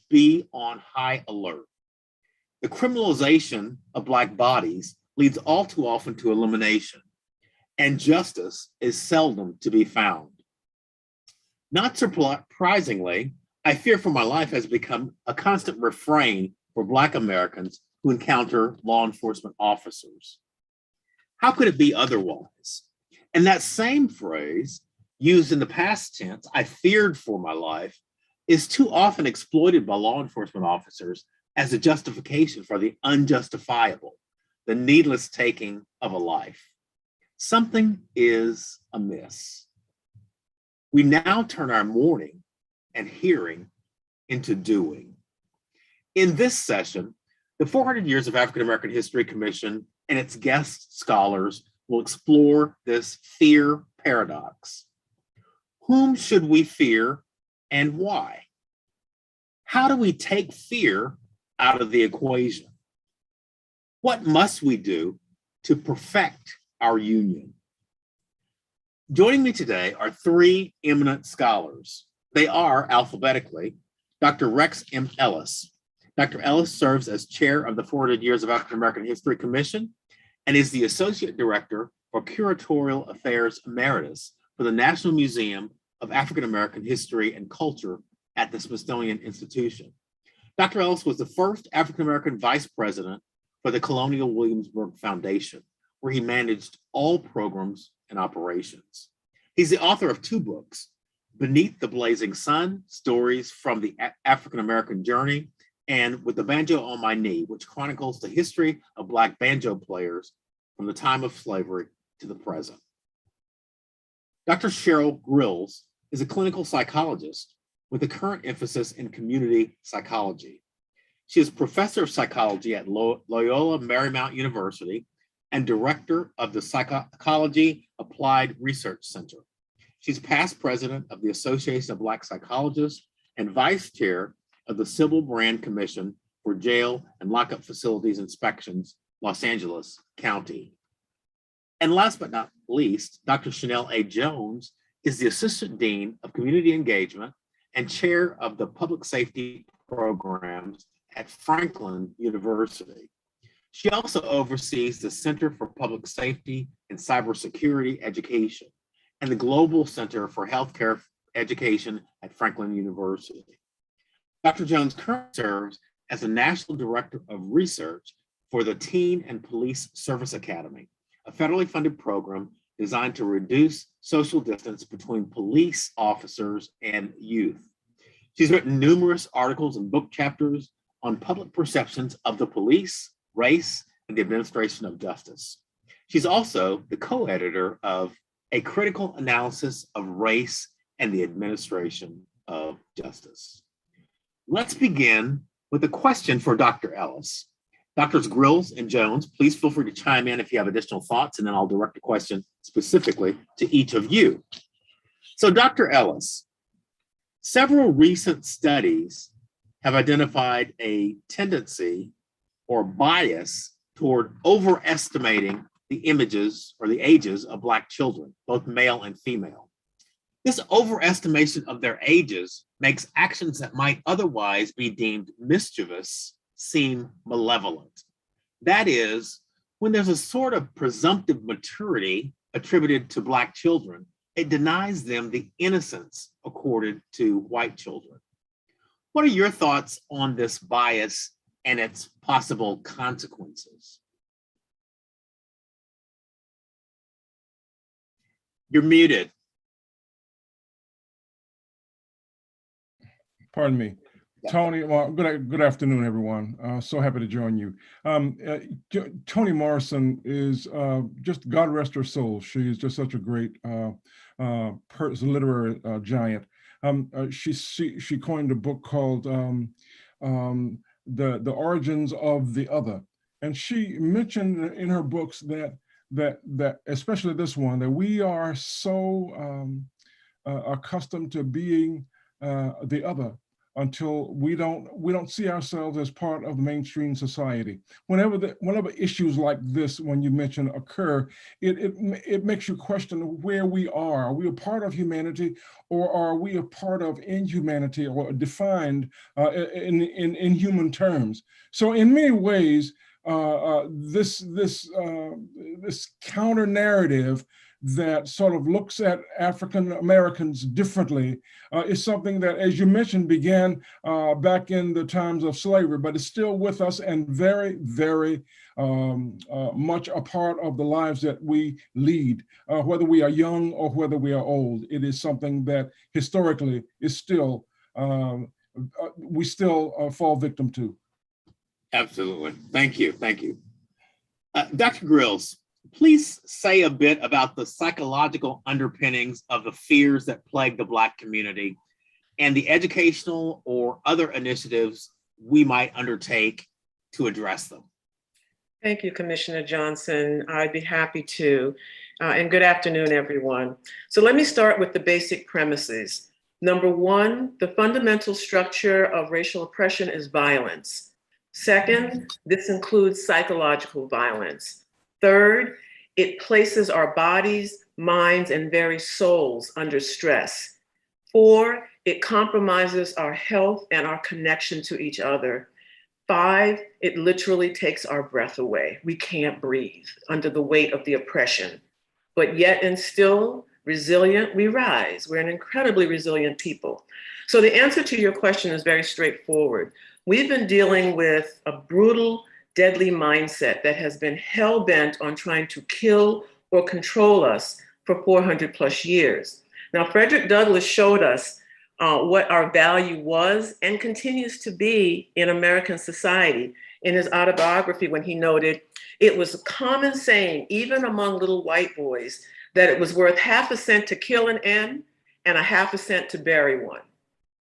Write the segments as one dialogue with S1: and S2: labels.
S1: must be on high alert. The criminalization of Black bodies leads all too often to elimination, and justice is seldom to be found. Not surprisingly, I fear for my life has become a constant refrain for Black Americans who encounter law enforcement officers. How could it be otherwise? And that same phrase, used in the past tense, I feared for my life, is too often exploited by law enforcement officers as a justification for the unjustifiable, the needless taking of a life. Something is amiss. We now turn our mourning and hearing into doing. In this session, the 400 Years of African American History Commission and its guest scholars will explore this fear paradox. Whom should we fear and why? How do we take fear out of the equation? What must we do to perfect our union? Joining me today are three eminent scholars. They are, alphabetically, Dr. Rex M. Ellis. Dr. Ellis serves as chair of the 400 Years of African American History Commission and is the Associate Director for Curatorial Affairs Emeritus for the National Museum of African American History and Culture at the Smithsonian Institution. Dr. Ellis was the first African American vice president for the Colonial Williamsburg Foundation, where he managed all programs and operations. He's the author of two books, Beneath the Blazing Sun, Stories from the African American Journey, and With the Banjo on My Knee, which chronicles the history of Black banjo players from the time of slavery to the present. Dr. Cheryl Grills is a clinical psychologist with a current emphasis in community psychology. She is professor of psychology at Loyola Marymount University and director of the Psychology Applied Research Center. She's past president of the Association of Black Psychologists and vice chair of the Sybil Brand Commission for Jail and Lockup Facilities Inspections, Los Angeles County. And last but not least, Dr. Chanel A. Jones is the Assistant Dean of Community Engagement and chair of the Public Safety Programs at Franklin University. She also oversees the Center for Public Safety and Cybersecurity Education and the Global Center for Healthcare Education at Franklin University. Dr. Jones currently serves as the National Director of Research for the Teen and Police Service Academy, a federally funded program designed to reduce social distance between police officers and youth. She's written numerous articles and book chapters on public perceptions of the police, race, and the administration of justice. She's also the co-editor of A Critical Analysis of Race and the Administration of Justice. Let's begin with a question for Dr. Ellis. Doctors Grills and Jones, please feel free to chime in if you have additional thoughts, and then I'll direct a question specifically to each of you. So Dr. Ellis, several recent studies have identified a tendency or bias toward overestimating the images or the ages of Black children, both male and female. This overestimation of their ages makes actions that might otherwise be deemed mischievous seem malevolent. That is, when there's a sort of presumptive maturity attributed to Black children, it denies them the innocence accorded to white children. What are your thoughts on this bias and its possible consequences? You're muted.
S2: Pardon me. Tony, well, good afternoon, everyone. So happy to join you. Toni Morrison is just, God rest her soul. She is just such a great literary giant. She coined a book called The Origins of the Other. And she mentioned in her books that especially this one, that we are so accustomed to being the other, until we don't see ourselves as part of mainstream society. Whenever issues like this, when you mention, occur, it makes you question where we are. Are we a part of humanity, or are we a part of inhumanity, or defined in human terms? So in many ways, this counter narrative that sort of looks at African Americans differently is something that, as you mentioned, began back in the times of slavery, but is still with us and very, very much a part of the lives that we lead, whether we are young or whether we are old. It is something that historically is still, we still fall victim to.
S1: Absolutely. Thank you. Thank you. Dr. Grills, please say a bit about the psychological underpinnings of the fears that plague the Black community and the educational or other initiatives we might undertake to address them.
S3: Thank you, Commissioner Johnson. I'd be happy to. And good afternoon, everyone. So let me start with the basic premises. Number one, the fundamental structure of racial oppression is violence. Second, this includes psychological violence. Third, it places our bodies, minds, and very souls under stress. Four, it compromises our health and our connection to each other. Five, it literally takes our breath away. We can't breathe under the weight of the oppression. But yet and still resilient, we rise. We're an incredibly resilient people. So the answer to your question is very straightforward. We've been dealing with a brutal, deadly mindset that has been hell-bent on trying to kill or control us for 400 plus years. Now, Frederick Douglass showed us what our value was and continues to be in American society in his autobiography, when he noted, it was a common saying, even among little white boys, that it was worth 1/2 cent to kill an N and 1/2 cent to bury one.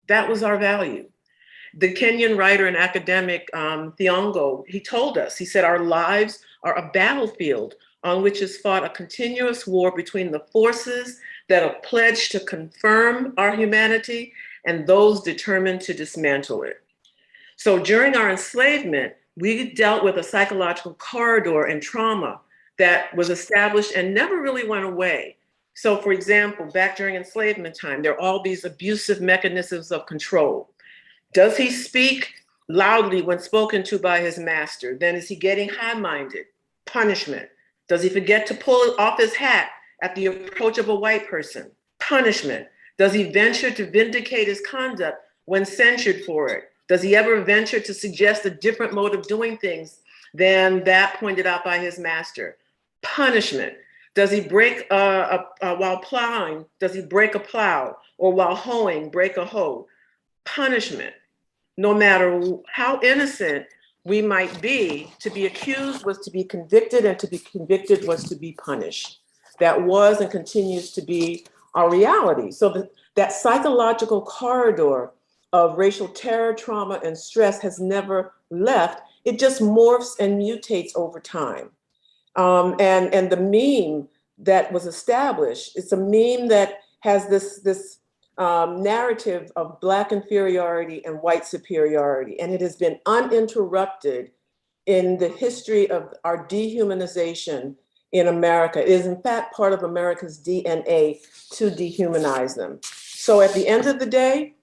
S3: That was our value. The Kenyan writer and academic Thiongo, he told us, he said, our lives are a battlefield on which is fought a continuous war between the forces that are pledged to confirm our humanity and those determined to dismantle it. So during our enslavement, we dealt with a psychological corridor and trauma that was established and never really went away. So for example, back during enslavement time, there are all these abusive mechanisms of control. Does he speak loudly when spoken to by his master? Then is he getting high-minded? Punishment. Does he forget to pull off his hat at the approach of a white person? Punishment. Does he venture to vindicate his conduct when censured for it? Does he ever venture to suggest a different mode of doing things than that pointed out by his master? Punishment. Does he break while plowing? Does he break a plow? Or while hoeing, break a hoe? Punishment. No matter how innocent we might be, to be accused was to be convicted, and to be convicted was to be punished. That was and continues to be our reality. So that psychological corridor of racial terror, trauma, and stress has never left. It just morphs and mutates over time. And the meme that was established, it's a meme that has this narrative of Black inferiority and white superiority. And it has been uninterrupted in the history of our dehumanization in America. It is in fact part of America's DNA to dehumanize them. So at the end of the day,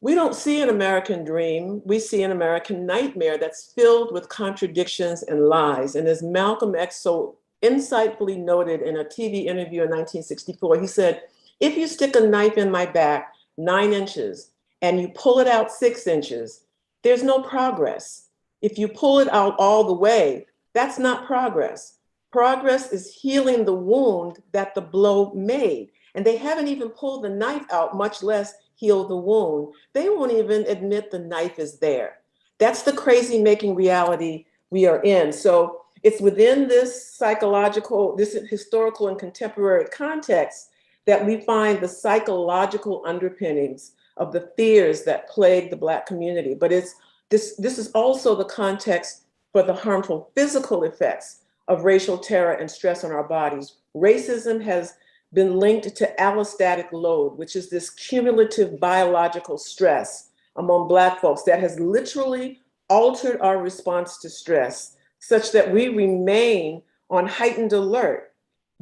S3: we don't see an American dream, we see an American nightmare that's filled with contradictions and lies. And as Malcolm X so insightfully noted in a TV interview in 1964, he said, if you stick a knife in my back 9 inches and you pull it out 6 inches, there's no progress. If you pull it out all the way, that's not progress. Progress is healing the wound that the blow made. And they haven't even pulled the knife out, much less heal the wound. They won't even admit the knife is there. That's the crazy making reality we are in. So it's within this psychological, this historical and contemporary context that we find the psychological underpinnings of the fears that plague the Black community. But this is also the context for the harmful physical effects of racial terror and stress on our bodies. Racism has been linked to allostatic load, which is this cumulative biological stress among Black folks that has literally altered our response to stress, such that we remain on heightened alert.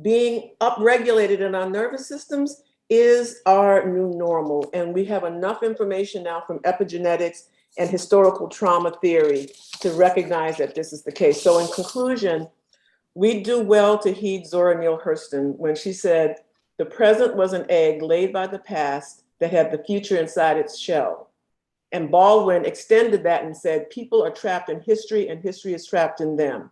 S3: Being upregulated in our nervous systems is our new normal. And we have enough information now from epigenetics and historical trauma theory to recognize that this is the case. So in conclusion, we do well to heed Zora Neale Hurston when she said, "The present was an egg laid by the past that had the future inside its shell." And Baldwin extended that and said, "People are trapped in history and history is trapped in them."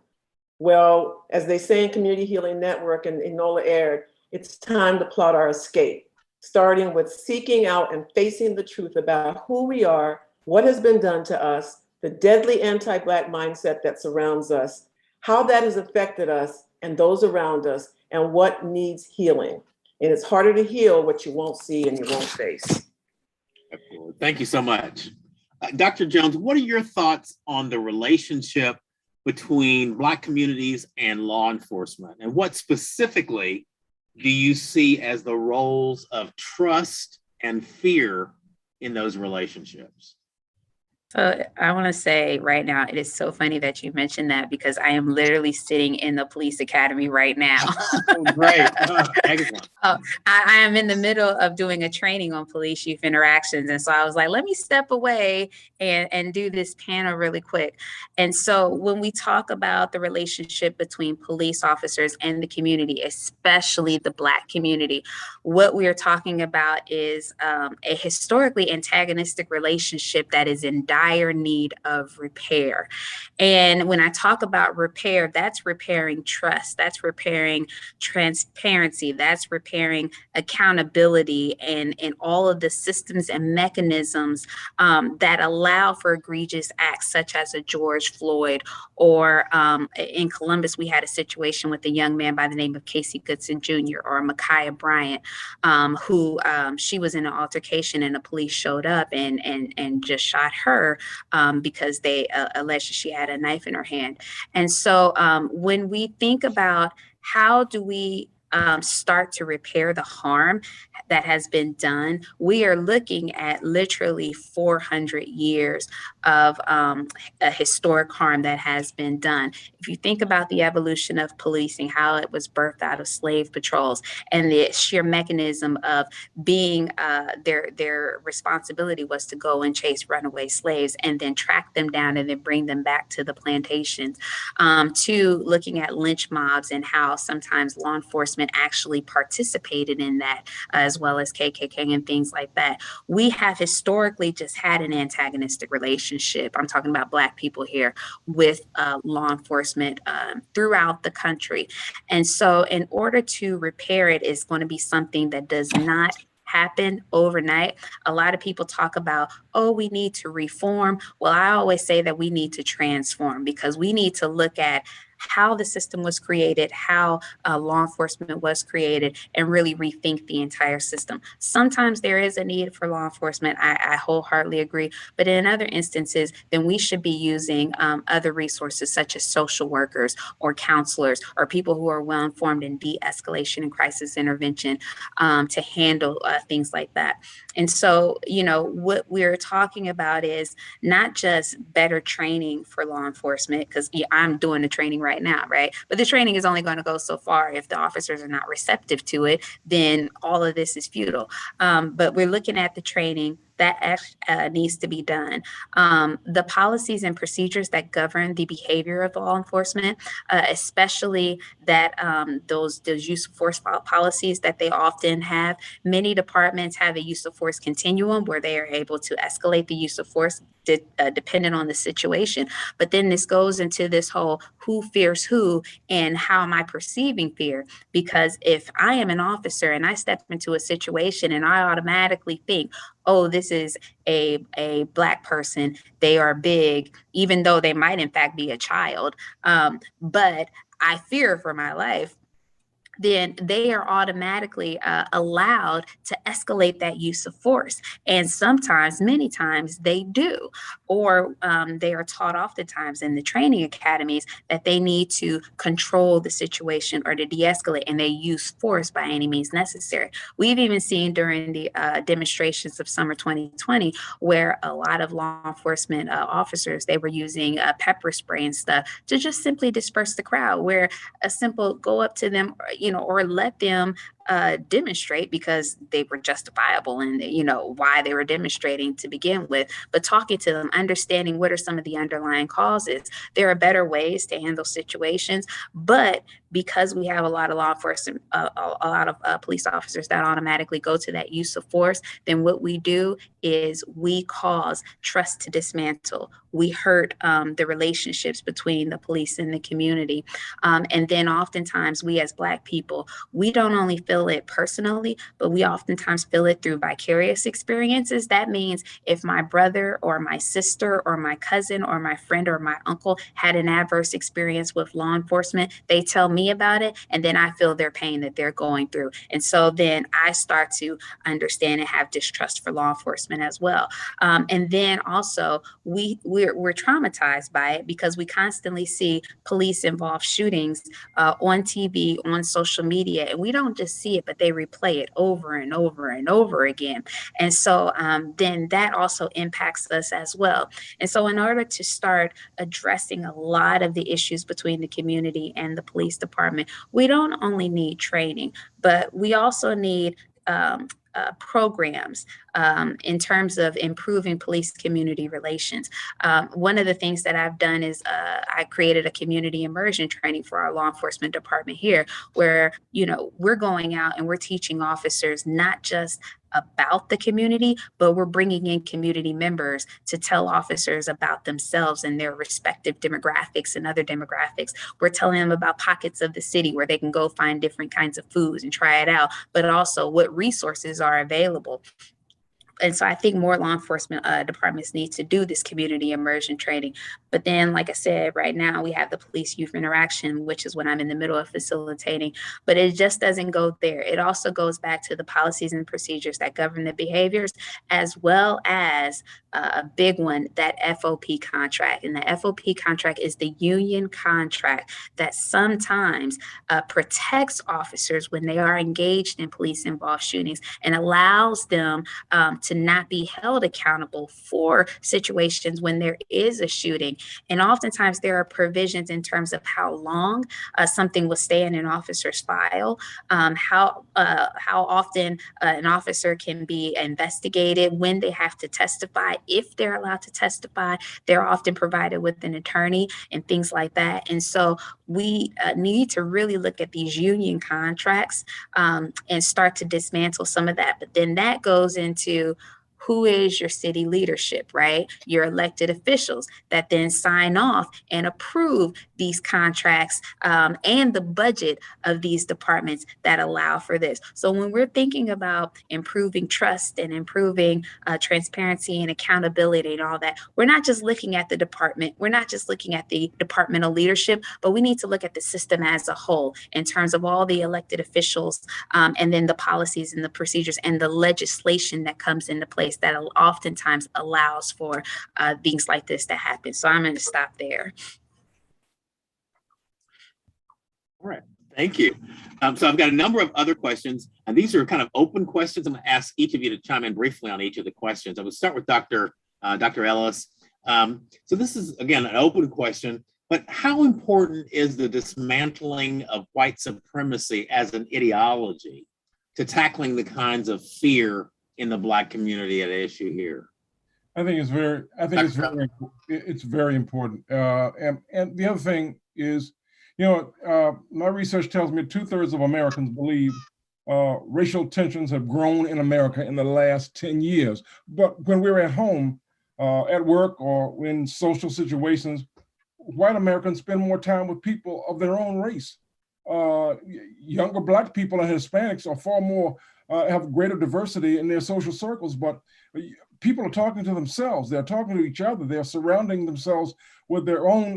S3: Well, as they say in Community Healing Network and Enola Aird, it's time to plot our escape, starting with seeking out and facing the truth about who we are, what has been done to us, the deadly anti-Black mindset that surrounds us, how that has affected us and those around us, and what needs healing. And it's harder to heal what you won't see and you won't face.
S1: Thank you so much. Dr. Jones, what are your thoughts on the relationship between Black communities and law enforcement? And what specifically do you see as the roles of trust and fear in those relationships?
S4: So I want to say right now, it is so funny that you mentioned that because I am literally sitting in the police academy right now.
S1: Oh, great. Excellent.
S4: I am in the middle of doing a training on police youth interactions. And so I was like, let me step away and do this panel really quick. And so when we talk about the relationship between police officers and the community, especially the Black community, what we are talking about is a historically antagonistic relationship that is in dire need of repair. And when I talk about repair, that's repairing trust, that's repairing transparency, that's repairing accountability and all of the systems and mechanisms that allow for egregious acts such as a George Floyd, or in Columbus, we had a situation with a young man by the name of Casey Goodson Jr. or Ma'Khia Bryant, who she was in an altercation and the police showed up and just shot her because they alleged she had a knife in her hand. And so when we think about how do we start to repair the harm that has been done, we are looking at literally 400 years of a historic harm that has been done. If you think about the evolution of policing, how it was birthed out of slave patrols and the sheer mechanism of being their responsibility was to go and chase runaway slaves and then track them down and then bring them back to the plantations, to looking at lynch mobs and how sometimes law enforcement actually participated in that, as well as KKK and things like that. We have historically just had an antagonistic relationship. I'm talking about Black people here with law enforcement throughout the country. And so in order to repair it is going to be something that does not happen overnight. A lot of people talk about, oh, we need to reform. Well, I always say that we need to transform because we need to look at how the system was created, how law enforcement was created, and really rethink the entire system. Sometimes there is a need for law enforcement. I wholeheartedly agree. But in other instances, then we should be using other resources such as social workers or counselors or people who are well-informed in de-escalation and crisis intervention to handle things like that. And so, you know, what we're talking about is not just better training for law enforcement, because I'm doing the training right now, right? But the training is only going to go so far. If the officers are not receptive to it, then all of this is futile. But we're looking at the training that needs to be done. The policies and procedures that govern the behavior of law enforcement, especially that those use of force policies that they often have. Many departments have a use of force continuum where they are able to escalate the use of force dependent on the situation. But then this goes into this whole who fears who and how am I perceiving fear? Because if I am an officer and I step into a situation and I automatically think, oh, this is a Black person, they are big, even though they might in fact be a child, but I fear for my life, then they are automatically allowed to escalate that use of force. And sometimes, many times, they do. Or they are taught oftentimes in the training academies that they need to control the situation or to de-escalate, and they use force by any means necessary. We've even seen during the demonstrations of summer 2020 where a lot of law enforcement officers, they were using pepper spray and stuff to just simply disperse the crowd, where a simple go up to them, or let them demonstrate because they were justifiable and why they were demonstrating to begin with, but talking to them, understanding what are some of the underlying causes. There are better ways to handle situations, but because we have a lot of law enforcement, a lot of police officers that automatically go to that use of force, then what we do is we cause trust to dismantle. We hurt the relationships between the police and the community. And then oftentimes we as Black people, we don't only feel it personally, but we oftentimes feel it through vicarious experiences. That means if my brother or my sister or my cousin or my friend or my uncle had an adverse experience with law enforcement, they tell me about it, and then I feel their pain that they're going through. And so then I start to understand and have distrust for law enforcement as well. And then also we're traumatized by it because we constantly see police involved shootings on TV, on social media, and we don't just see it, but they replay it over and over and over again. And so then that also impacts us as well. And so in order to start addressing a lot of the issues between the community and the police department, we don't only need training, but we also need programs in terms of improving police community relations. One of the things that I've done is I created a community immersion training for our law enforcement department here, where, we're going out and we're teaching officers not just about the community, but we're bringing in community members to tell officers about themselves and their respective demographics and other demographics. We're telling them about pockets of the city where they can go find different kinds of foods and try it out, but also what resources are available. And so I think more law enforcement departments need to do this community immersion training. But then, like I said, right now we have the police youth interaction, which is what I'm in the middle of facilitating. But it just doesn't go there. It also goes back to the policies and procedures that govern the behaviors, as well as a big one, that FOP contract. And the FOP contract is the union contract that sometimes protects officers when they are engaged in police involved shootings and allows them to not be held accountable for situations when there is a shooting. And oftentimes there are provisions in terms of how long something will stay in an officer's file, how often an officer can be investigated, when they have to testify, if they're allowed to testify. They're often provided with an attorney and things like that. And so we need to really look at these union contracts and start to dismantle some of that. But then that goes into who is your city leadership, right? Your elected officials that then sign off and approve these contracts and the budget of these departments that allow for this. So when we're thinking about improving trust and improving transparency and accountability and all that, we're not just looking at the department. We're not just looking at the departmental leadership, but we need to look at the system as a whole in terms of all the elected officials and then the policies and the procedures and the legislation that comes into place that oftentimes allows for things like this to happen. So I'm going to stop there.
S1: All right, thank you. So I've got a number of other questions, and these are kind of open questions. I'm going to ask each of you to chime in briefly on each of the questions. I will start with Dr. Ellis. So this is, again, an open question, but how important is the dismantling of white supremacy as an ideology to tackling the kinds of fear in the Black community at issue here?
S2: I think it's very important. And the other thing is, my research tells me 2/3 of Americans believe racial tensions have grown in America in the last 10 years. But when we're at home, at work, or in social situations, white Americans spend more time with people of their own race. Younger Black people and Hispanics are far more have greater diversity in their social circles, but people are talking to themselves. They're talking to each other. They're surrounding themselves with their own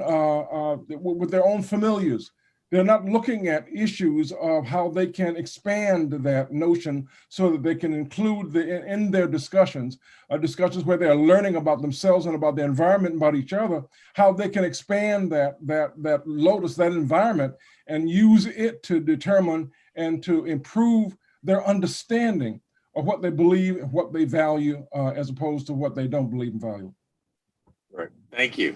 S2: familiars. They're not looking at issues of how they can expand that notion so that they can include in their discussions where they're learning about themselves and about the environment and about each other, how they can expand that lotus, that environment, and use it to determine and to improve their understanding of what they believe, what they value, as opposed to what they don't believe and value.
S1: Right. Thank you.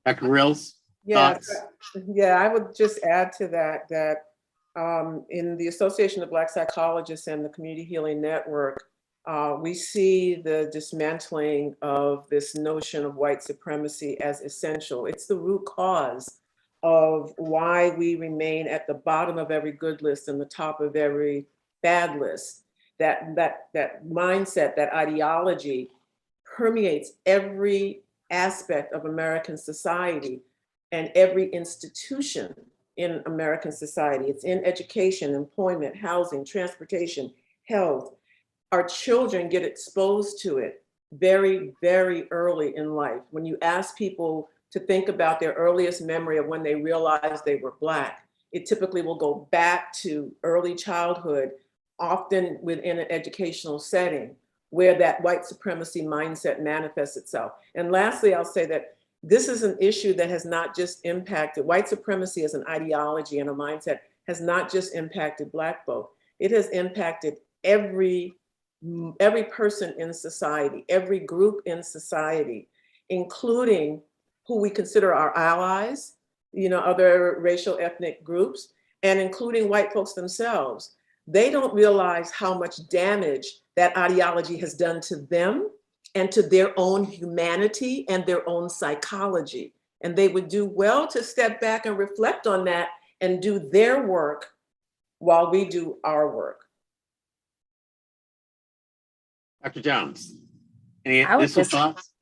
S1: Dr. Rills?
S3: Yeah, I would just add to that in the Association of Black Psychologists and the Community Healing Network, we see the dismantling of this notion of white supremacy as essential. It's the root cause of why we remain at the bottom of every good list and the top of every bad list. That mindset, that ideology permeates every aspect of American society and every institution in American society. It's in education, employment, housing, transportation, health. Our children get exposed to it very, very early in life. When you ask people to think about their earliest memory of when they realized they were Black, it typically will go back to early childhood, often within an educational setting where that white supremacy mindset manifests itself. And lastly, I'll say that this is an issue that has not just impacted, white supremacy as an ideology and a mindset has not just impacted Black folk. It has impacted every person in society, every group in society, including who we consider our allies, other racial ethnic groups, and including white folks themselves. They don't realize how much damage that ideology has done to them and to their own humanity and their own psychology. And they would do well to step back and reflect on that and do their work while we do our work.
S1: Dr. Jones, any initial thoughts?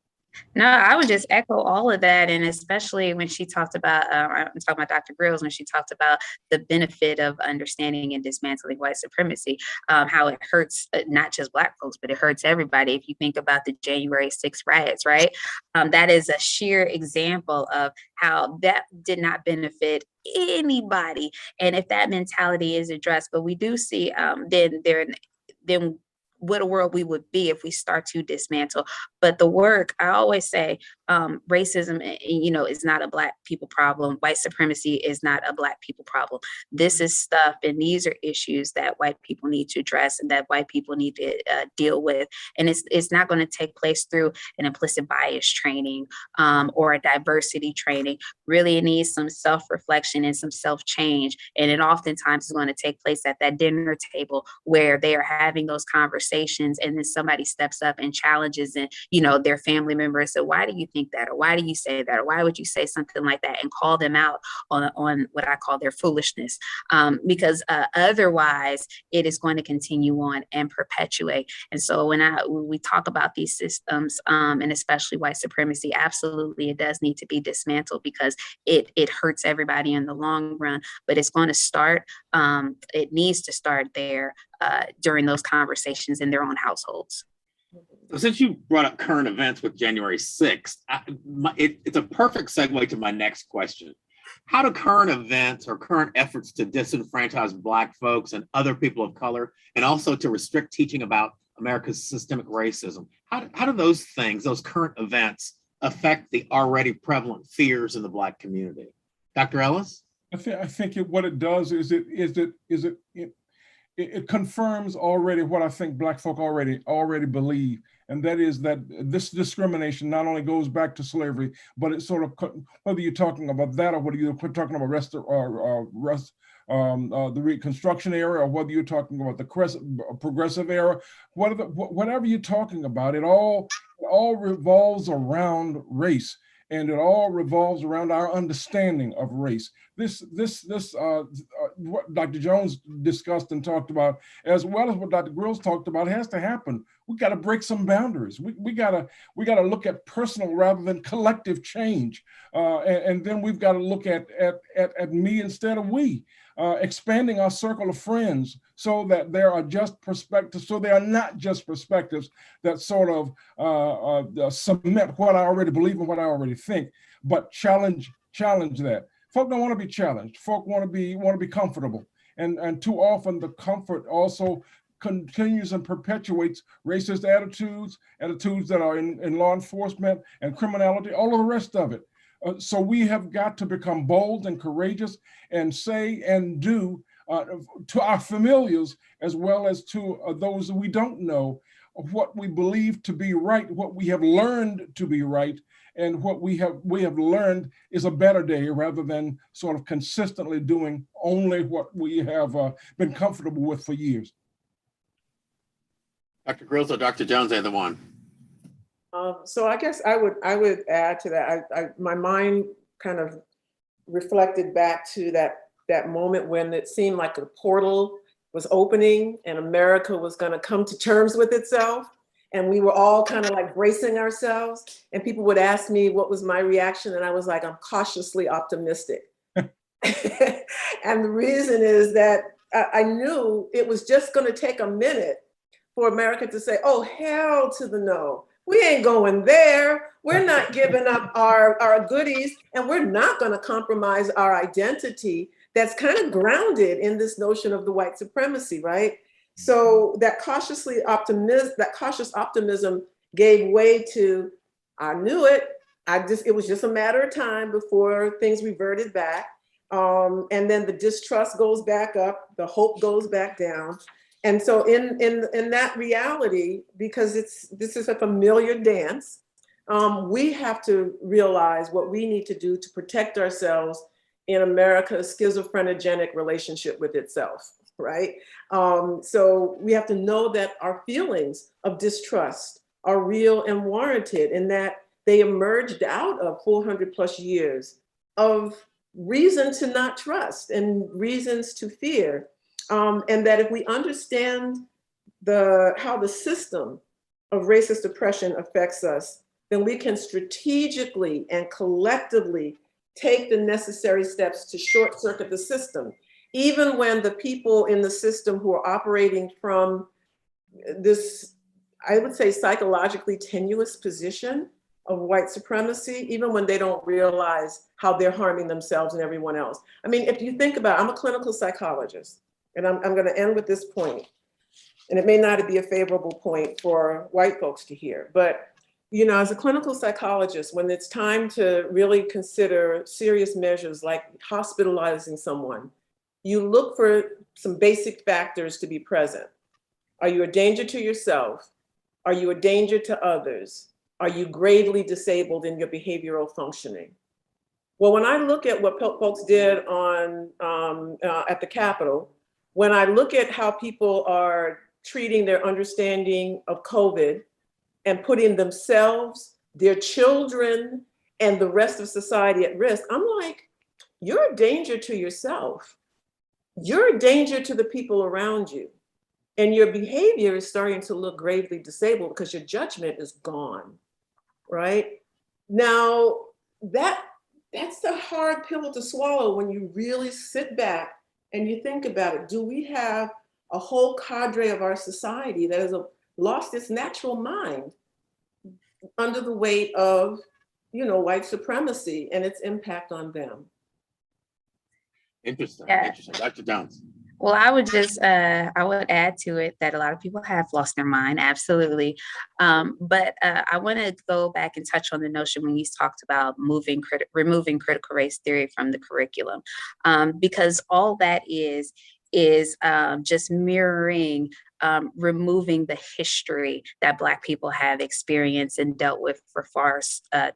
S4: No, I would just echo all of that. And especially when she talked about, I'm talking about Dr. Grills, when she talked about the benefit of understanding and dismantling white supremacy, how it hurts not just Black folks, but it hurts everybody. If you think about the January 6th riots, right? That is a sheer example of how that did not benefit anybody. And if that mentality is addressed, but we do see then what a world we would be if we start to dismantle. But the work, I always say, racism, is not a Black people problem. White supremacy is not a Black people problem. This is stuff, and these are issues that white people need to address and that white people need to deal with. And it's not going to take place through an implicit bias training or a diversity training. Really, it needs some self-reflection and some self-change. And it oftentimes is going to take place at that dinner table where they are having those conversations, and then somebody steps up and challenges, and their family member said, "Why do you think that? Or why do you say that? Or why would you say something like that?" And call them out on what I call their foolishness, because otherwise it is going to continue on and perpetuate. And so when we talk about these systems, and especially white supremacy, absolutely it does need to be dismantled because it hurts everybody in the long run. But it's going to start. It needs to start there during those conversations in their own households.
S1: So since you brought up current events with January 6th, it's a perfect segue to my next question. How do current events or current efforts to disenfranchise Black folks and other people of color, and also to restrict teaching about America's systemic racism, how do those things, those current events, affect the already prevalent fears in the Black community? Dr. Ellis?
S2: I think what it does is it confirms already what I think Black folk already believe, and that is that this discrimination not only goes back to slavery, but it's sort of, whether you're talking about that or whether you're talking about the Reconstruction era, or whether you're talking about the progressive era, whatever you're talking about, it all revolves around race. And it all revolves around our understanding of race. What Dr. Jones discussed and talked about, as well as what Dr. Grills talked about, has to happen. We got to break some boundaries. We got to look at personal rather than collective change, and then we've got to look at me instead of we. Expanding our circle of friends so that there are just perspectives, so they are not just perspectives that sort of cement what I already believe and what I already think, but challenge that. Folk don't want to be challenged. Folk want to be comfortable. And too often the comfort also continues and perpetuates racist attitudes that are in law enforcement and criminality, all of the rest of it. So we have got to become bold and courageous and say and do to our familiars as well as to those that we don't know what we believe to be right, what we have learned to be right, and what we have learned is a better day, rather than sort of consistently doing only what we have been comfortable with for years.
S1: Dr. Grills or Dr. Jones, either one.
S3: So I guess I would add to that. My mind kind of reflected back to that moment when it seemed like a portal was opening and America was going to come to terms with itself. And we were all kind of like bracing ourselves. And people would ask me what was my reaction. And I was like, I'm cautiously optimistic. And the reason is that I knew it was just going to take a minute for America to say, oh, hell to the no. We ain't going there. We're not giving up our goodies, and we're not going to compromise our identity that's kind of grounded in this notion of the white supremacy, right? So that cautious optimism gave way to, I knew it. It was just a matter of time before things reverted back. And then the distrust goes back up, the hope goes back down. And so in that reality, because this is a familiar dance, we have to realize what we need to do to protect ourselves in America's schizophrenic relationship with itself, right? So we have to know that our feelings of distrust are real and warranted, and that they emerged out of 400 plus years of reason to not trust and reasons to fear. And that if we understand how the system of racist oppression affects us, then we can strategically and collectively take the necessary steps to short circuit the system, even when the people in the system who are operating from this, I would say, psychologically tenuous position of white supremacy, even when they don't realize how they're harming themselves and everyone else. I mean, if you think about it, I'm a clinical psychologist, and I'm going to end with this point, and it may not be a favorable point for white folks to hear, but you know, as a clinical psychologist, when it's time to really consider serious measures like hospitalizing someone, you look for some basic factors to be present. Are you a danger to yourself? Are you a danger to others? Are you gravely disabled in your behavioral functioning? Well, when I look at what folks did at the Capitol, when I look at how people are treating their understanding of COVID and putting themselves, their children, and the rest of society at risk, I'm like, you're a danger to yourself. You're a danger to the people around you. And your behavior is starting to look gravely disabled because your judgment is gone, right? Now, that's a hard pill to swallow when you really sit back and you think about it. Do we have a whole cadre of our society that has lost its natural mind under the weight of, you know, white supremacy and its impact on them?
S1: Interesting.
S4: Yeah.
S1: Interesting. Dr. Jones.
S4: Well, I would add to it that a lot of people have lost their mind, absolutely. But I want to go back and touch on the notion when you talked about removing critical race theory from the curriculum, because all that is just mirroring, removing the history that Black people have experienced and dealt with for far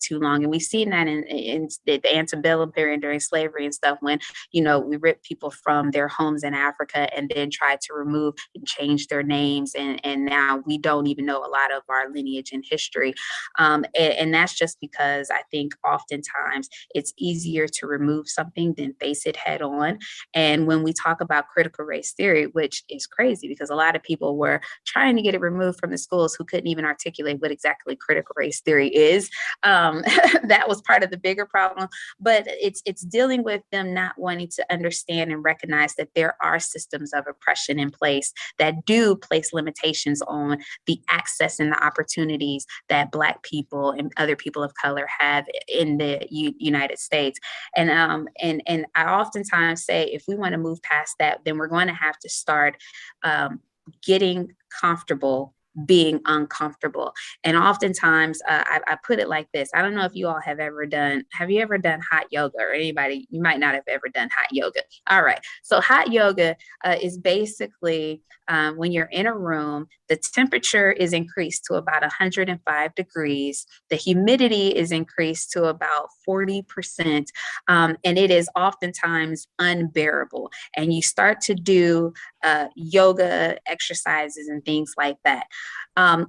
S4: too long. And we've seen that in the antebellum period during slavery and stuff, when, you know, we ripped people from their homes in Africa and then tried to remove and change their names. And now we don't even know a lot of our lineage and history. And that's just because I think oftentimes it's easier to remove something than face it head on. And when we talk about critical race theory, which is crazy because a lot of people people were trying to get it removed from the schools who couldn't even articulate what exactly critical race theory is. That was part of the bigger problem, but it's dealing with them not wanting to understand and recognize that there are systems of oppression in place that do place limitations on the access and the opportunities that Black people and other people of color have in the United States. And I oftentimes say, if we want to move past that, then we're going to have to start getting comfortable being uncomfortable. And oftentimes I put it like this. I don't know if you all have ever done hot yoga, or anybody, you might not have ever done hot yoga. All right. So hot yoga is basically when you're in a room, the temperature is increased to about 105 degrees. The humidity is increased to about 40%. And it is oftentimes unbearable. And you start to do yoga exercises and things like that.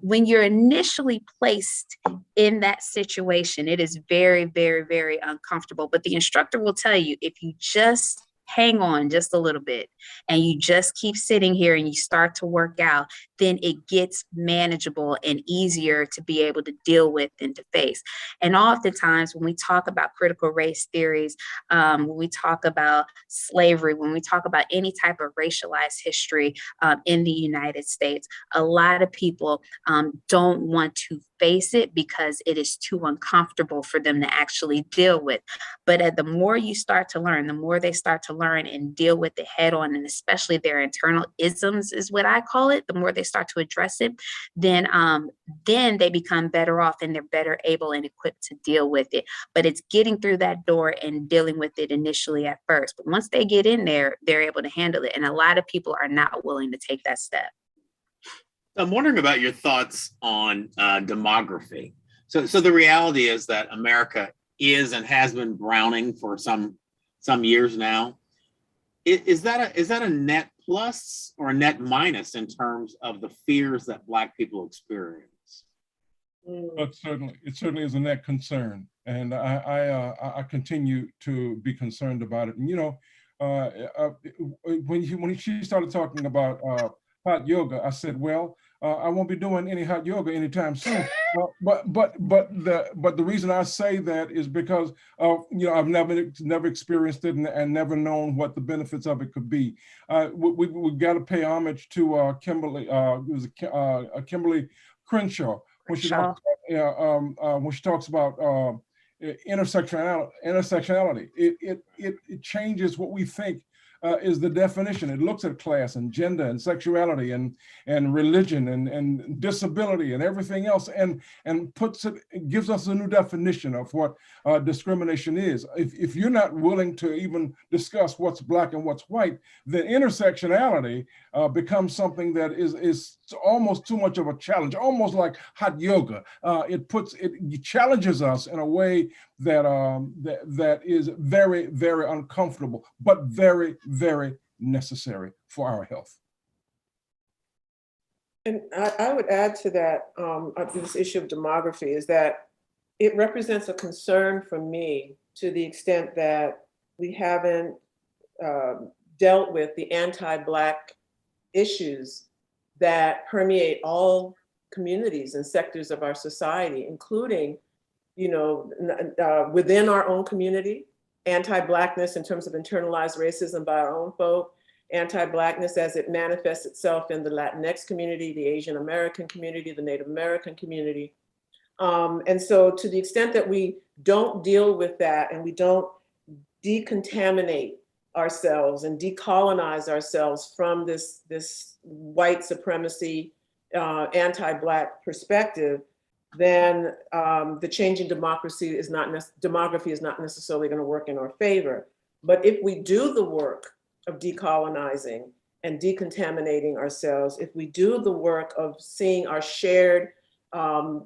S4: When you're initially placed in that situation, it is very, very, very uncomfortable. But the instructor will tell you, if you just hang on just a little bit and you just keep sitting here and you start to work out, then it gets manageable and easier to be able to deal with and to face. And oftentimes when we talk about critical race theories, when we talk about slavery, when we talk about any type of racialized history in the United States, a lot of people don't want to face it because it is too uncomfortable for them to actually deal with. But the more you start to learn, the more they start to learn and deal with it head on, and especially their internal isms is what I call it, the more they start to address it, then they become better off and they're better able and equipped to deal with it. But it's getting through that door and dealing with it initially at first. But once they get in there, they're able to handle it. And a lot of people are not willing to take that step.
S1: I'm wondering about your thoughts on demography. So the reality is that America is and has been browning for some years now. Is that a net plus or a net minus in terms of the fears that Black people experience?
S2: But it certainly is a net concern, and I continue to be concerned about it. And when she started talking about hot yoga, I said, well, I won't be doing any hot yoga anytime soon. But the reason I say that is because I've never experienced it and never known what the benefits of it could be. We've got to pay homage to Kimberly. It was Kimberly Crenshaw when she talks about intersectionality. It changes what we think is the definition. It looks at class and gender and sexuality and religion and disability and everything else, and gives us a new definition of what discrimination is. If you're not willing to even discuss what's Black and what's white, then intersectionality becomes something that is almost too much of a challenge, almost like hot yoga. It challenges us in a way that is very, very uncomfortable, but very, very necessary for our health.
S3: And I would add to that, this issue of demography, is that it represents a concern for me to the extent that we haven't dealt with the anti-Black issues that permeate all communities and sectors of our society, including, within our own community, anti-Blackness in terms of internalized racism by our own folk, anti-Blackness as it manifests itself in the Latinx community, the Asian American community, the Native American community. And so to the extent that we don't deal with that and we don't decontaminate ourselves and decolonize ourselves from this white supremacy, anti-Black perspective, then the change in demography is not necessarily going to work in our favor. But if we do the work of decolonizing and decontaminating ourselves, if we do the work of seeing our shared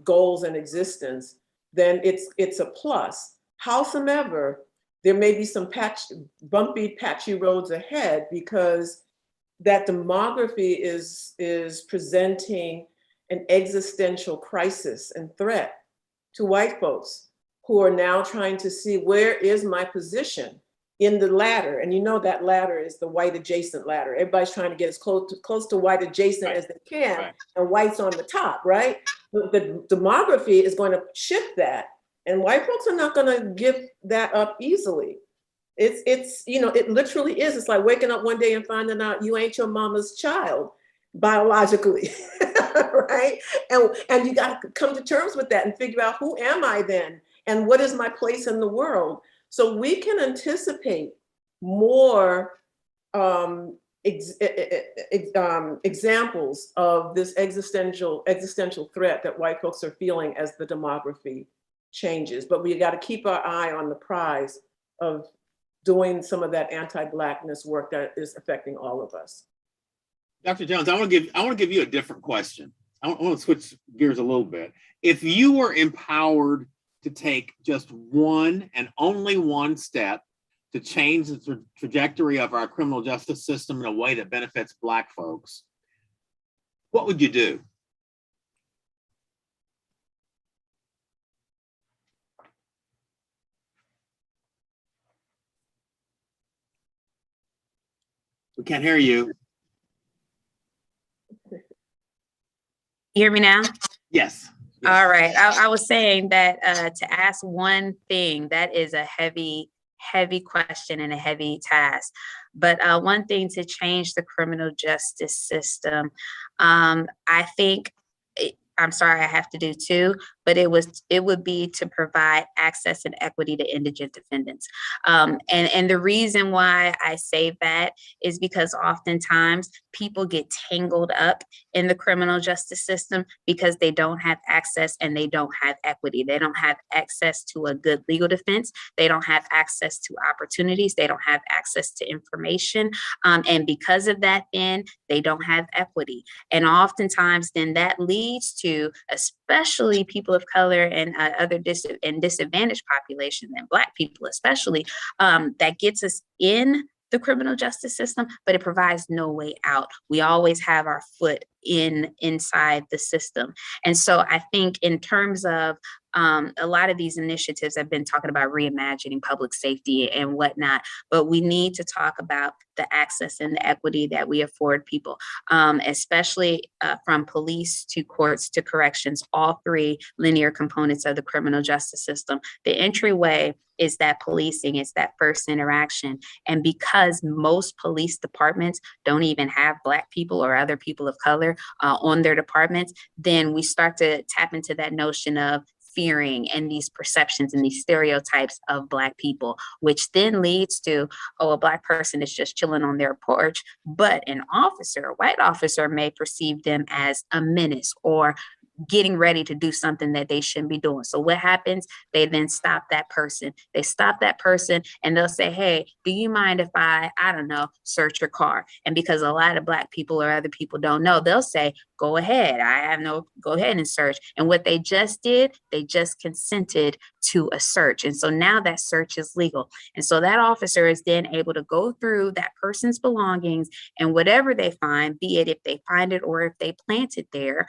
S3: goals and existence, then it's a plus. Howsoever, there may be some bumpy, patchy roads ahead, because that demography is presenting an existential crisis and threat to white folks who are now trying to see, where is my position in the ladder. And you know that ladder is the white adjacent ladder. Everybody's trying to get as close to white adjacent as they can, and white's on the top, right? But the demography is going to shift that. And white folks are not going to give that up easily. It's you know, it literally is. It's like waking up one day and finding out you ain't your mama's child biologically, right? And you got to come to terms with that and figure out, who am I then? And what is my place in the world? So we can anticipate more examples of this existential threat that white folks are feeling as the demography changes. But we got to keep our eye on the prize of doing some of that anti-Blackness work that is affecting all of us.
S1: Dr. Jones, I want to give you a different question. I want to switch gears a little bit. If you were empowered to take just one and only one step to change the trajectory of our criminal justice system in a way that benefits Black folks, what would you do? We can't hear you.
S4: You hear me now?
S1: Yes.
S4: All right. I was saying that to ask one thing, that is a heavy question and a heavy task. But one thing to change the criminal justice system, I think, I'm sorry, I have to do two, but it would be to provide access and equity to indigent defendants. And the reason why I say that is because oftentimes people get tangled up in the criminal justice system because they don't have access and they don't have equity. They don't have access to a good legal defense. They don't have access to opportunities. They don't have access to information. And because of that, then they don't have equity. And oftentimes then that leads to, especially people of color and other disadvantaged populations and Black people especially, that gets us in the criminal justice system, but it provides no way out. We always have our foot inside the system. And so I think in terms of a lot of these initiatives have been talking about reimagining public safety and whatnot, but we need to talk about the access and the equity that we afford people, especially from police to courts to corrections, all three linear components of the criminal justice system. The entryway is that policing, it's that first interaction. And because most police departments don't even have Black people or other people of color on their departments, then we start to tap into that notion of fearing and these perceptions and these stereotypes of Black people, which then leads to, oh, a Black person is just chilling on their porch, but an officer, a white officer, may perceive them as a menace or getting ready to do something that they shouldn't be doing. So what happens? They then stop that person. They stop that person and they'll say, hey, do you mind if I don't know, search your car? And because a lot of Black people or other people don't know, they'll say, go ahead. Go ahead and search. And what they just did, they just consented to a search. And so now that search is legal. And so that officer is then able to go through that person's belongings and whatever they find, be it if they find it or if they plant it there,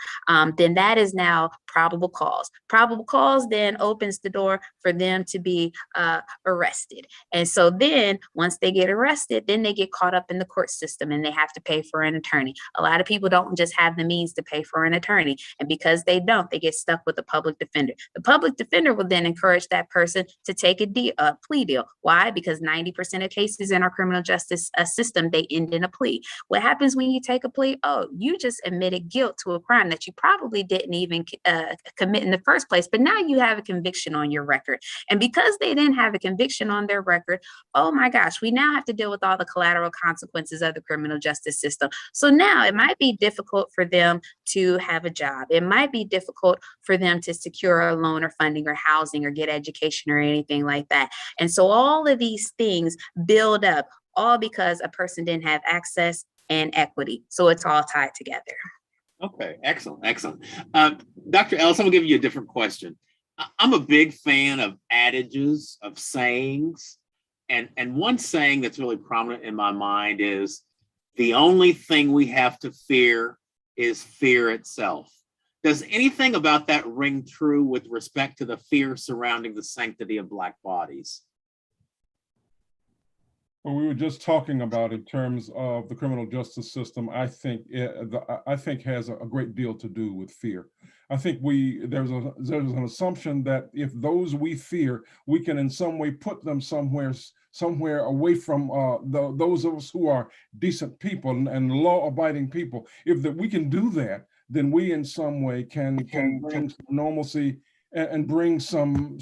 S4: then that is now probable cause. Probable cause then opens the door for them to be arrested. And so then once they get arrested, then they get caught up in the court system and they have to pay for an attorney. A lot of people don't just have the means to pay for an attorney. And because they don't, they get stuck with a public defender. The public defender will then encourage that person to take a plea deal. Why? Because 90% of cases in our criminal justice system, they end in a plea. What happens when you take a plea? Oh, you just admitted guilt to a crime that you probably didn't even commit in the first place, but now you have a conviction on your record. And because they didn't have a conviction on their record, oh my gosh, we now have to deal with all the collateral consequences of the criminal justice system. So now it might be difficult for them to have a job. It might be difficult for them to secure a loan or funding or housing or get education or anything like that. And so all of these things build up, all because a person didn't have access and equity. So it's all tied together.
S1: Okay, excellent, excellent. Dr. Ellis, I'm gonna give you a different question. I'm a big fan of adages, of sayings, and one saying that's really prominent in my mind is, the only thing we have to fear is fear itself. Does anything about that ring true with respect to the fear surrounding the sanctity of Black bodies?
S2: Well, we were just talking about in terms of the criminal justice system. I think has a great deal to do with fear. I think there's an assumption that if those we fear, we can in some way put them somewhere away from those of us who are decent people and law-abiding people. If that we can do that, then we in some way can bring some normalcy and bring some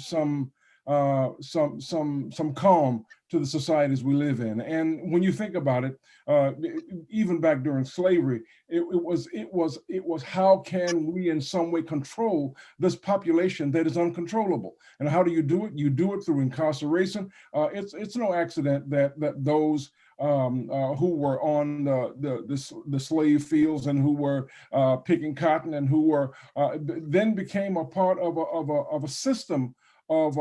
S2: calm to the societies we live in. And when you think about it, even back during slavery, it was how can we in some way control this population that is uncontrollable? And how do you do it? You do it through incarceration. It's no accident that those who were on the slave fields and who were picking cotton and who were then became a part of a system of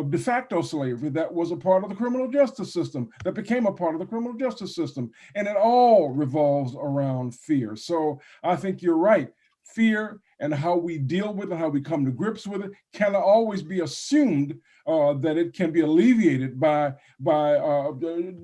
S2: de facto slavery that was a part of the criminal justice system, that became a part of the criminal justice system. And it all revolves around fear. So I think you're right. Fear and how we deal with it, how we come to grips with it, cannot always be assumed that it can be alleviated by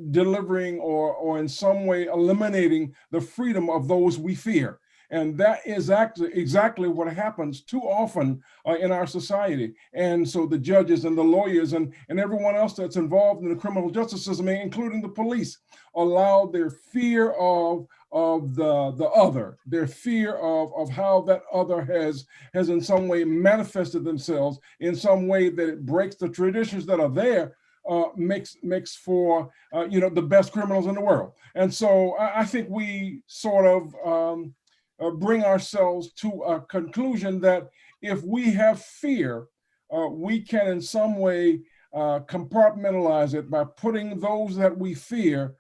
S2: delivering or in some way eliminating the freedom of those we fear. And that is exactly what happens too often in our society. And so the judges and the lawyers and everyone else that's involved in the criminal justice system, including the police, allow their fear of the other, their fear of how that other has in some way manifested themselves in some way that it breaks the traditions that are there, makes for the best criminals in the world. And so I think we sort of bring ourselves to a conclusion that if we have fear, we can in some way compartmentalize it by putting those that we fear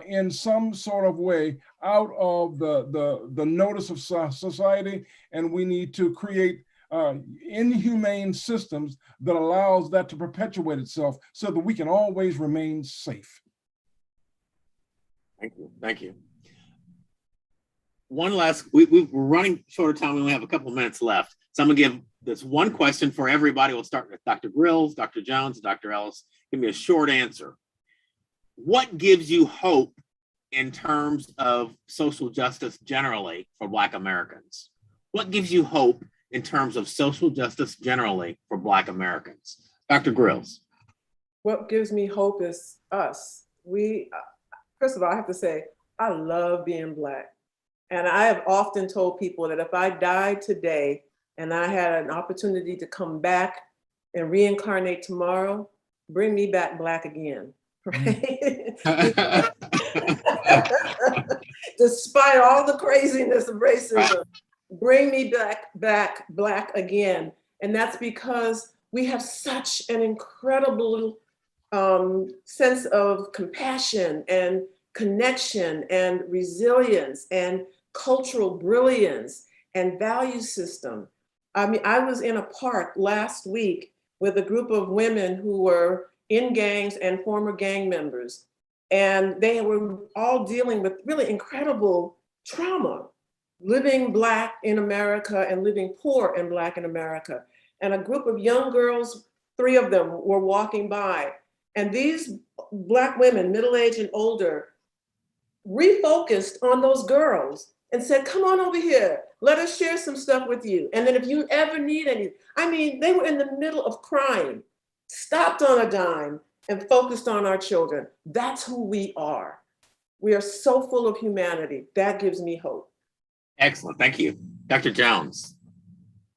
S2: in some sort of way out of the notice of society, and we need to create inhumane systems that allows that to perpetuate itself so that we can always remain safe.
S1: Thank you. Thank you. One last, we're running short of time. We only have a couple of minutes left. So I'm gonna give this one question for everybody. We'll start with Dr. Grills, Dr. Jones, Dr. Ellis. Give me a short answer. What gives you hope in terms of social justice generally for Black Americans? What gives you hope in terms of social justice generally for Black Americans? Dr. Grills.
S3: What gives me hope is us. First of all, I have to say, I love being Black. And I have often told people that if I died today and I had an opportunity to come back and reincarnate tomorrow, bring me back Black again, right? Despite all the craziness of racism, bring me back Black again. And that's because we have such an incredible sense of compassion and connection and resilience and cultural brilliance and value system. I mean, I was in a park last week with a group of women who were in gangs and former gang members. And they were all dealing with really incredible trauma, living Black in America and living poor and Black in America. And a group of young girls, 3 of them were walking by. And these Black women, middle-aged and older, refocused on those girls and said, come on over here, let us share some stuff with you. And then if you ever need any, I mean, they were in the middle of crying, stopped on a dime and focused on our children. That's who we are. We are so full of humanity. That gives me hope.
S1: Excellent, thank you. Dr. Jones.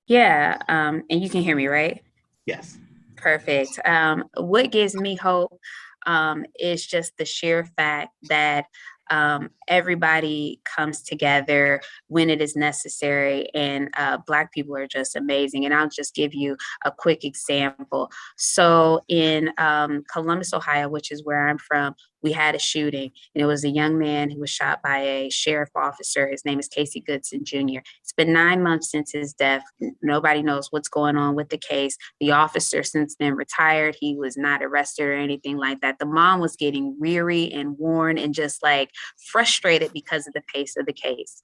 S4: Yeah, and you can hear me, right?
S1: Yes.
S4: Perfect. What gives me hope is just the sheer fact that everybody comes together when it is necessary, and Black people are just amazing. And I'll just give you a quick example. So in Columbus, Ohio, which is where I'm from, we had a shooting, and it was a young man who was shot by a sheriff officer. His name is Casey Goodson Jr. It's been 9 months since his death. Nobody knows what's going on with the case. The officer since then retired. He was not arrested or anything like that. The mom was getting weary and worn and just like frustrated because of the pace of the case.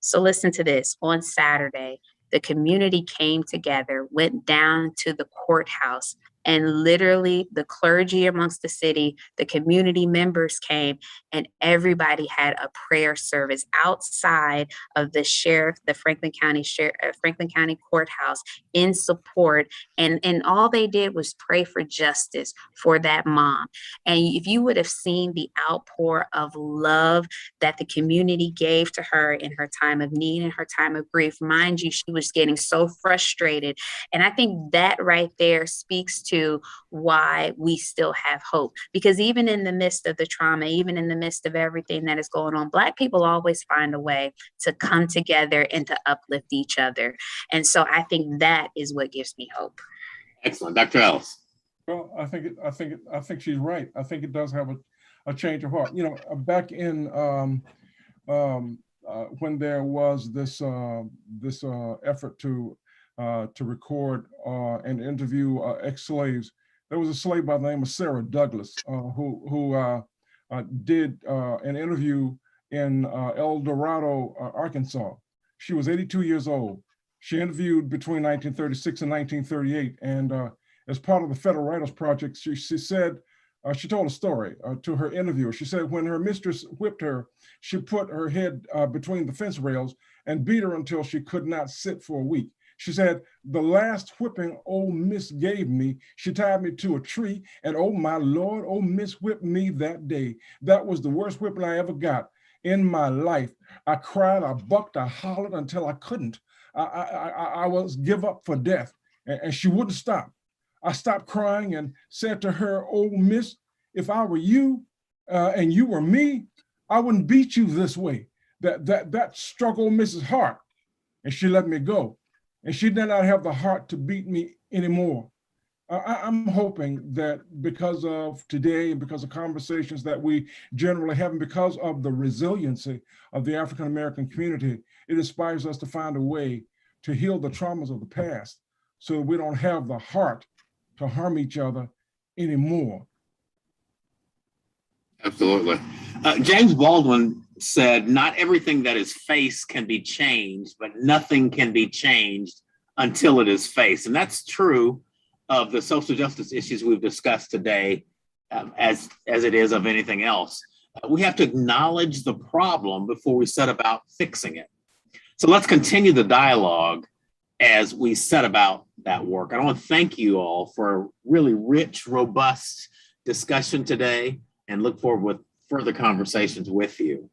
S4: So listen to this. On Saturday, the community came together, went down to the courthouse, And literally the clergy amongst the city, the community members came, and everybody had a prayer service outside of the Franklin County Courthouse in support. And all they did was pray for justice for that mom. And if you would have seen the outpour of love that the community gave to her in her time of need and her time of grief, mind you, she was getting so frustrated. And I think that right there speaks to why we still have hope. Because even in the midst of the trauma, even in the midst of everything that is going on, Black people always find a way to come together and to uplift each other. And so I think that is what gives me hope.
S1: Excellent. Dr. Ellis.
S2: Well, I think she's right. I think it does have a change of heart. You know, back in when there was this effort to record and interview ex-slaves, there was a slave by the name of Sarah Douglas who did an interview in El Dorado, Arkansas. She was 82 years old. She interviewed between 1936 and 1938, and as part of the Federal Writers Project, she said, she told a story to her interviewer. She said when her mistress whipped her, she put her head between the fence rails and beat her until she could not sit for a week. She said, the last whipping old Miss gave me, she tied me to a tree, and oh my Lord, old Miss whipped me that day. That was the worst whipping I ever got in my life. I cried, I bucked, I hollered until I couldn't. I was give up for death, and she wouldn't stop. I stopped crying and said to her, oh, miss, if I were you and you were me, I wouldn't beat you this way. That struck old Mrs. Hart, and she let me go. And she did not have the heart to beat me anymore. I'm hoping that because of today and because of conversations that we generally have, and because of the resiliency of the African-American community, it inspires us to find a way to heal the traumas of the past so that we don't have the heart to harm each other anymore.
S1: Absolutely. James Baldwin said, not everything that is faced can be changed, but nothing can be changed until it is faced. And that's true of the social justice issues we've discussed today, as it is of anything else. We have to acknowledge the problem before we set about fixing it. So let's continue the dialogue as we set about that work. I want to thank you all for a really rich, robust discussion today, and look forward with further conversations with you.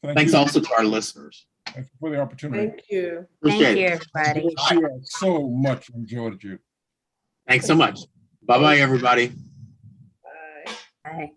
S1: Thanks also to our listeners.
S2: Thank you for the opportunity.
S3: Thank you.
S1: Appreciate
S4: Thank you,
S1: it.
S4: everybody.
S2: I so much enjoyed you.
S1: Thanks so much. Bye-bye, everybody.
S3: Bye.
S4: Bye.